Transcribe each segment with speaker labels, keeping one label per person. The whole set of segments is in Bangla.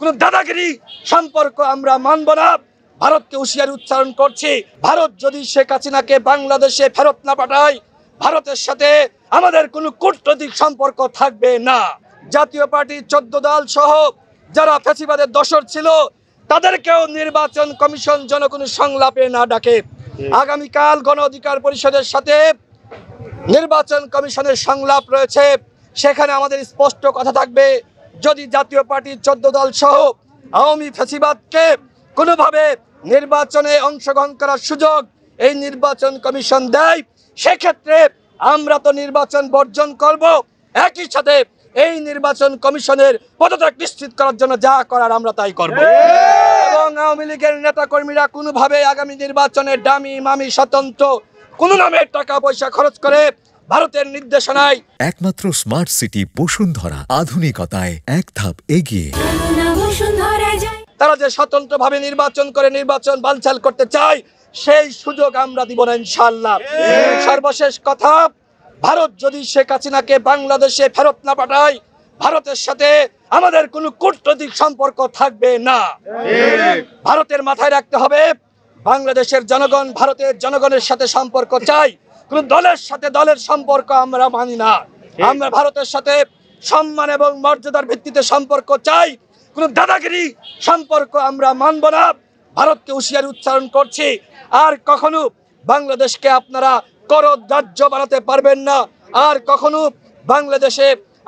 Speaker 1: কোনো দাদাগিরি সম্পর্ক আমরা মানব না। ভারতকে হুঁশিয়ারি উচ্চারণ করছি, ভারত যদি শেখ হাসিনাকে বাংলাদেশে ফেরত না পাঠায়, ভারতের সাথে আমাদের কোনো কূটনৈতিক সম্পর্ক থাকবে না। জাতীয় পার্টির 14 দল সহ যারা ফ্যাসিবাদের দোসর ছিল তাদেরকেও নির্বাচন কমিশন যেন কোনো সংলাপে না ডাকে। আগামীকাল গণ অধিকার পরিষদের সাথে নির্বাচন কমিশনের সংলাপ রয়েছে, সেখানে আমাদের স্পষ্ট কথা থাকবে, যদি জাতীয় পার্টির 14 দল সহ আওয়ামী ফ্যাসিবাদকে কোনোভাবে নির্বাচনে অংশগ্রহণ করার সুযোগ এই নির্বাচন কমিশন দেয়, সেক্ষেত্রে আমরা তো নির্বাচন বর্জন করব, একই সাথে এই নির্বাচন কমিশনের পদত্যাগ নিশ্চিত করার জন্য যা করার আমরা তাই করব। এবং আওয়ামী লীগের নেতা কর্মীরা কোনোভাবে আগামী নির্বাচনে ডামি মামি স্বতন্ত্র কোনো নামে টাকা পয়সা খরচ করে ভারতের নির্দেশনায়
Speaker 2: একমাত্র স্মার্ট সিটি বসুন্ধরা, আধুনিকতায় এক ধাপ এগিয়ে।
Speaker 1: তারা যে স্বতন্ত্রভাবে নির্বাচন করে নির্বাচন বানচাল করতে চায়, সেই সুযোগ আমরা দিব না ইনশাআল্লাহ। সর্বশেষ কথা, ভারত যদি শেখ হাসিনাকে বাংলাদেশে ফেরত না পাঠায়, ভারতের সাথে আমাদের কোনো কূটনৈতিক সম্পর্ক থাকবে না। ভারতের মাথায় রাখতে হবে, বাংলাদেশের জনগণ ভারতের জনগণের সাথে সম্পর্ক চাই, কোন দলের সাথে দলের সম্পর্ক আমরা মানি না। আমরা ভারতের সাথে সম্মান এবং মর্যাদার ভিত্তিতে সম্পর্ক চাই, কোন দাদাগিরি সম্পর্ক আমরা মানব না। ভারতকে হুঁশিয়ারি উচ্চারণ করছি, আর কখনো বাংলাদেশকে আপনারা করদাহ্য বানাতে পারবেন না, আর কখনো বাংলাদেশে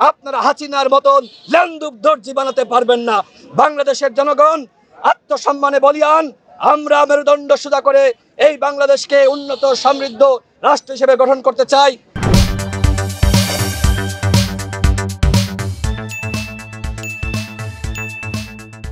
Speaker 1: আপনারা হাসিনার মতন ল্যান্ডুব দর্জি বানাতে পারবেন না। বাংলাদেশের জনগণ আত্মসম্মানে বলিয়ান, আমরা মেরুদণ্ড সোজা করে এই বাংলাদেশকে উন্নত সমৃদ্ধ রাষ্ট্র হিসেবে গঠন করতে চাই।